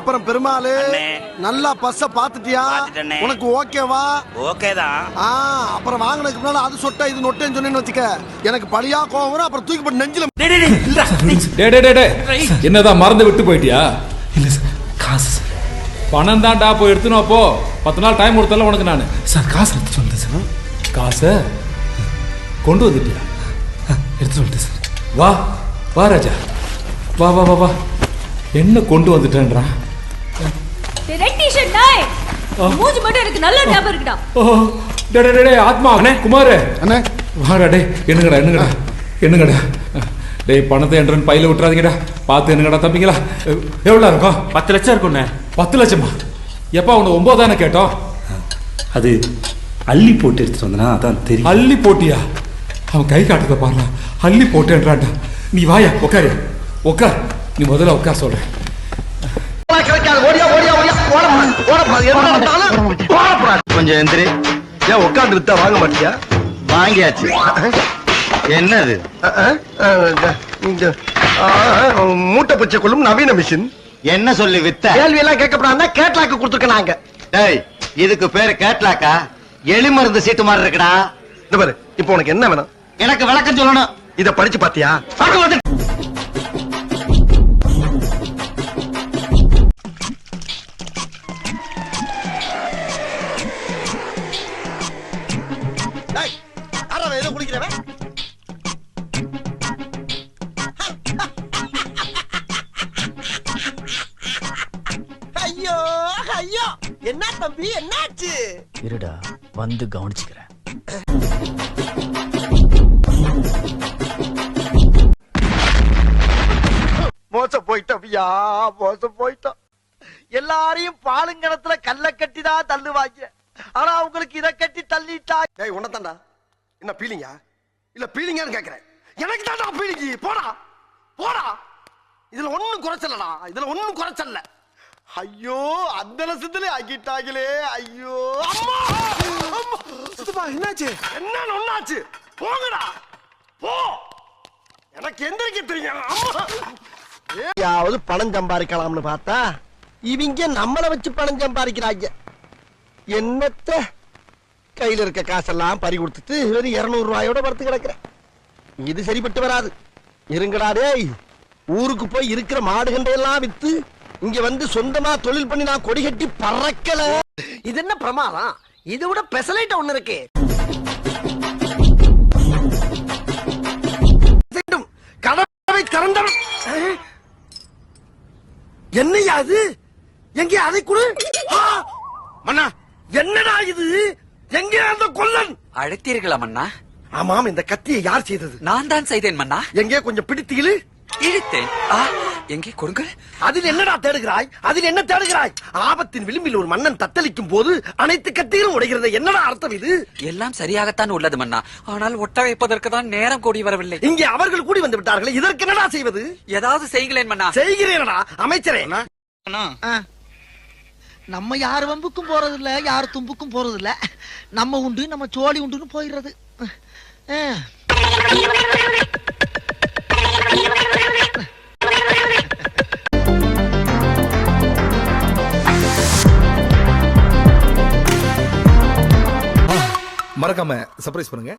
அப்புறம் பெருமாளு நல்லா பஸ்ஸ பாத்துட்டியா? உனக்கு ஓகேவா? ஓகேதான். அப்புறம் வாங்கினதுக்கு முன்னால அது சொட்ட இது நொட்டேன்னு சொன்னேன்னு வச்சுக்க, எனக்கு பழியா கோவம் வரும். அப்புறம் தூக்கி போட்டு நெஞ்சில. என்னதான் மறந்து விட்டு போயிட்டியா? இல்ல சார், காசு சார். பணம் தான்டா, போய் எடுத்துனோம். அப்போ 10 நாள் டைம் கொடுத்தல உனக்கு நான். சார் காசு எடுத்துட்டு வந்தேன் சார். காசை கொண்டு வந்துட்டியா? எடுத்துட்டு வந்துட்டேன் சார். வா வா ராஜா, வா வா வா வா. என்ன கொண்டு வந்துட்டேன்றா? ரெட் டி-ஷர்ட் நாய். மூஞ்சி மட்டும் எனக்கு நல்ல ஞாபகம் இருக்குடா. டே ஆத்மா அண்ணே, குமார் அண்ணே வாடா. டே என்னங்கடா. டேய் பணத்தை என்றன் பையில விட்டுறாதீங்கடா. பார்த்து என்னங்கடா தம்பிங்களா. எவ்வளோ இருக்கும்? 10 லட்சம் இருக்கும்ண்ணே. 10 லட்சமா? எப்பா உன்னை 9 தானே கேட்டோம். அது அள்ளி போட்டு எடுத்துட்டு வந்தனா, அதான் தெரியும். அள்ளி போட்டியா? அவன் கை காட்டுறத பாருடா. அள்ளி போட்டேன்றான்டா. நீ வாயா, உட்கார். நீ முதல்ல உட்கார் சொல்றேன். கொஞ்சம் எந்திரி. ஏன் உட்காந்து வித்தா வாங்க மாட்டியா? வாங்கியாச்சு. என்னது? மூட்டை பச்சை கொள்ளும் நவீன மிஷின். என்ன சொல்லி வித்த? கேள்வி எல்லாம் கேட்கப்படாம கேட்லாக்கு கொடுத்துருக்க நாங்க. டேய், இதுக்கு பேரு கேட்லாக்கா? எலி மருந்து சீட்டு மாதிரி இருக்குடா. இந்த பாரு, இப்போ உனக்கு என்ன வேணும்? எனக்கு விளக்கம் சொல்லணும். இத படிச்சு பாத்தியா? ஐயோ ஐயோ, என்ன தம்பி என்னாச்சு? இருடா, வந்து கவனிச்சுக்கிறேன். மோசம் போயிட்டோம். எல்லாரையும் பாலுங்கணத்துல கல்ல கட்டி தான் தள்ளுவாங்க. ஆனா உங்களுக்கு இத கட்டி தள்ளிட்டா. ஏய் உன்னதான்டா. என்ன பீலிங்கா? இல்ல பீலிங்கான்னு கேக்குறேன். எனக்கு தான்டா பீலிங்கி. போடா. இதுல ஒண்ணும் குறைச்சல்ல. ஐயோ, அந்த லட்சத்துல ஆக்கிட்டாங்களே. ஐயோ அம்மா. சித்தப்பா என்னாச்சு? என்ன ஒண்ணாச்சு? போங்கடா, போ. எனக்கு எந்திரிக்க தெரியும். யாவது பணம் சம்பாதிக்கலாம்னு பார்த்தா இவங்க நம்மள வச்சு பணம் சம்பாதிக்கிறாங்க. என்னத்த கையில இருக்க காசெல்லாம் பறி கொடுத்துட்டு வெறும் 200 ரூபாயோட படுத்து கிடக்குறேன். இது சரிப்பட்டு வராது. இருங்கடா டேய், ஊருக்கு போய் இருக்கிற மாடுகண்டையெல்லாம் வித்து இங்க வந்து சொந்தமா தொழில் பண்ணி நான் கொடி கட்டி பறக்கல. இது என்ன பிரமாதம்? இதை விட பெசலைட் ஒண்ணு இருக்கு. கடவை திறந்தவன் என்னையா அது? எங்க அதை கொடு. மன்னா, என்னடா இது? எங்க அந்த கொல்லன்? அழைத்தீர்களா மன்னா? ஆமாம், இந்த கத்தியை யார் செய்தது? நான் தான் செய்தேன் மன்னா. எங்கே கொஞ்சம் பிடித்தீங்களு? இழுத்தேன். எங்கே கொடுங்கள். அதில் என்னடா தேடுகிறாய்? என்ன தேடுகிறாய்? ஆபத்தின் விளிம்பில் ஒரு மன்னன் தத்தளிக்கும் போது அனைத்து கத்திகளும் உடைகிறது. என்னடா அர்த்தம் இது? எல்லாம் சரியாகத்தான் உள்ளது மன்னா. ஆனால் ஒட்ட வைப்பதற்கு தான் நேரம் கூடி வரவில்லை. இங்கே அவர்கள் கூடி வந்து விட்டார்கள். இதற்கு என்னடா செய்வது? ஏதாவது செய்கிறேன் மன்னா. செய்கிறேனடா அமைச்சரே. நம்ம யார் வம்புக்கும் போறது இல்ல, யார் தும்புக்கும் போறது இல்ல. நம்ம உண்டு, நம்ம சோழி உண்டுன்னு போயிடுறது. மறக்காம சர்ப்ரைஸ் பண்ணுங்க.